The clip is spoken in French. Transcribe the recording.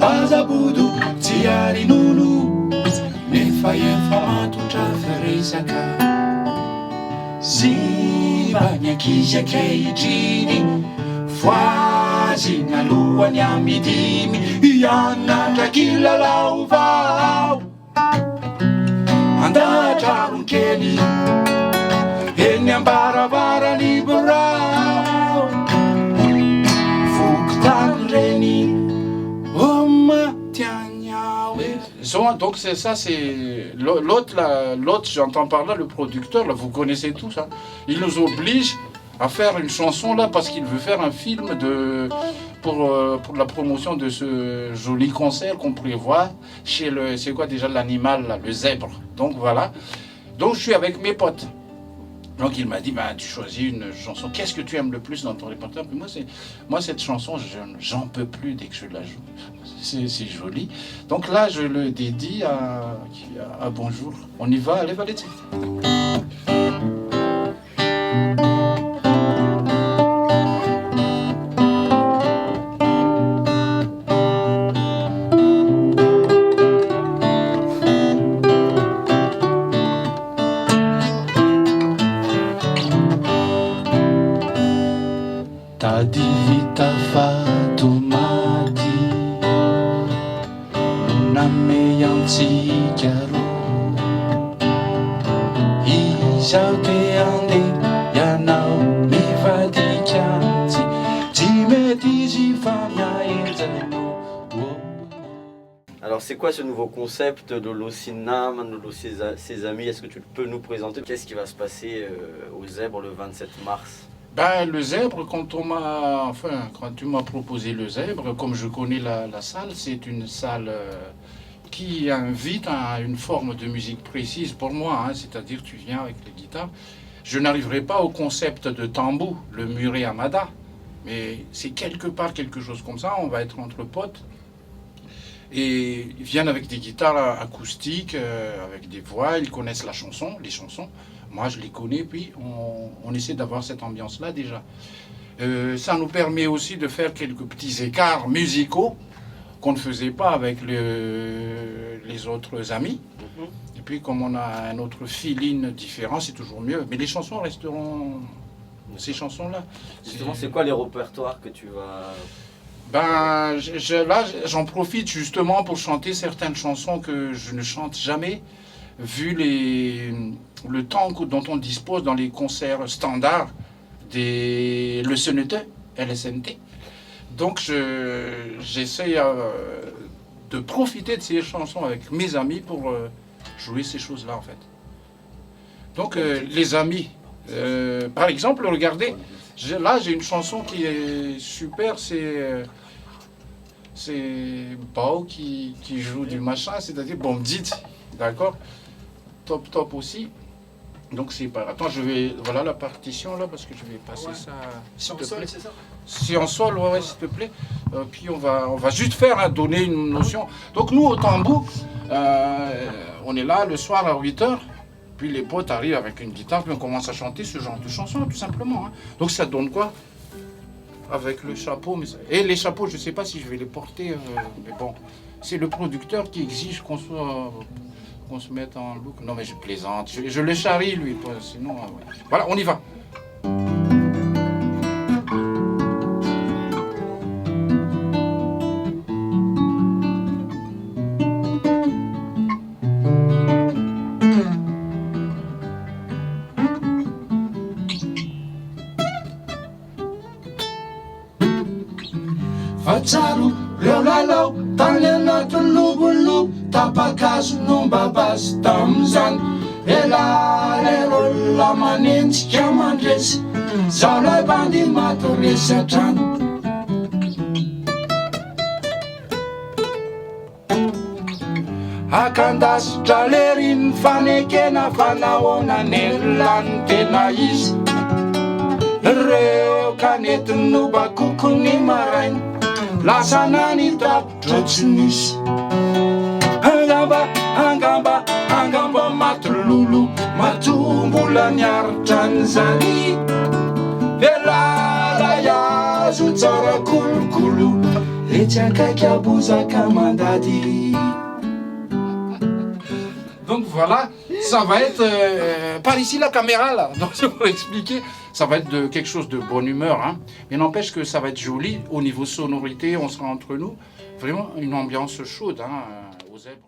Bazabudu tiari nunu nefa efa matotra feresaka Zimbany ankizy ankehitriny Foazina lohany amidimy Ianatra kilalao vao Andatraro kely Eny ambaravarany borao Vokotany reny Donc c'est ça, c'est l'autre, j'entends par là, le producteur, là, vous connaissez tous, hein, il nous oblige à faire une chanson là parce qu'il veut faire un film pour la promotion de ce joli concert qu'on prévoit chez c'est quoi déjà l'animal là, le zèbre. Donc voilà, donc je suis avec mes potes. Donc il m'a dit, bah, tu choisis une chanson, qu'est-ce que tu aimes le plus dans ton répertoire? Moi cette chanson, j'en peux plus dès que je la joue, c'est joli. Donc là je le dédie à Bonjour. On y va, allez, allez-y. Tadivita fatomady noname antsika roa izaho te andeha ianao mivadika antsy tsy mety izy fa miaenjanao. Alors c'est quoi ce nouveau concept de Lolo Sinam, Lolo ses amis? Est-ce que tu peux nous présenter? Qu'est-ce qui va se passer au Zèbre le 27 mars? Ben, le Zèbre, quand tu m'as proposé le Zèbre, comme je connais la salle, c'est une salle qui invite à une forme de musique précise pour moi, hein, c'est-à-dire tu viens avec les guitares. Je n'arriverai pas au concept de tambou, le muret Amada, mais c'est quelque part quelque chose comme ça, on va être entre potes. Et ils viennent avec des guitares acoustiques, avec des voix, ils connaissent les chansons. Moi, je les connais, puis on essaie d'avoir cette ambiance-là déjà. Ça nous permet aussi de faire quelques petits écarts musicaux qu'on ne faisait pas avec les autres amis. Et puis, comme on a un autre feeling différent, c'est toujours mieux. Mais les chansons resteront ces chansons-là. Justement, c'est quoi les répertoires que tu vas... Ben, là, j'en profite justement pour chanter certaines chansons que je ne chante jamais, vu le temps dont on dispose dans les concerts standards des LSNT. Donc j'essaie de profiter de ces chansons avec mes amis pour jouer ces choses-là en fait. Donc les amis, par exemple, regardez, là j'ai une chanson qui est super, c'est Bao qui joue du machin, c'est-à-dire Bombdit, d'accord? Top aussi. Donc c'est pas... Attends, voilà la partition là, parce que je vais passer ça... C'est en sol, c'est ça? C'est en sol, ouais, s'il te plaît. Puis on va juste faire, donner une notion. Donc nous, au Tambou, on est là le soir à 8h, puis les potes arrivent avec une guitare, puis on commence à chanter ce genre de chanson, tout simplement. Hein. Donc ça donne quoi? Avec le chapeau. Et les chapeaux, je sais pas si je vais les porter, mais bon, c'est le producteur qui exige qu'on se mette en look. Non mais je plaisante, je le charrie lui, sinon... ouais. Voilà, on y va. Fatsaro reo lalao tany anatin'ny lobolobo tapakazo no mbabazy tamizany elarerolona manenjika mandresy zaho lay bandy maty resy atrano akandasitra leriny fanekena fanahoana nelany tena izy reo kanetiny nobakoko ny marainy lasa nany tapitra tsy nisy angamba matololo matombola niaritra nyzany velala yazo tsara kolokolo etsy akaiky abozaka mandady. Donc voilà, ça va être par ici la caméra là, donc pour expliquer, ça va être de quelque chose de bonne humeur, hein. Mais n'empêche que ça va être joli au niveau sonorité, on sera entre nous, vraiment une ambiance chaude hein, aux zèbres.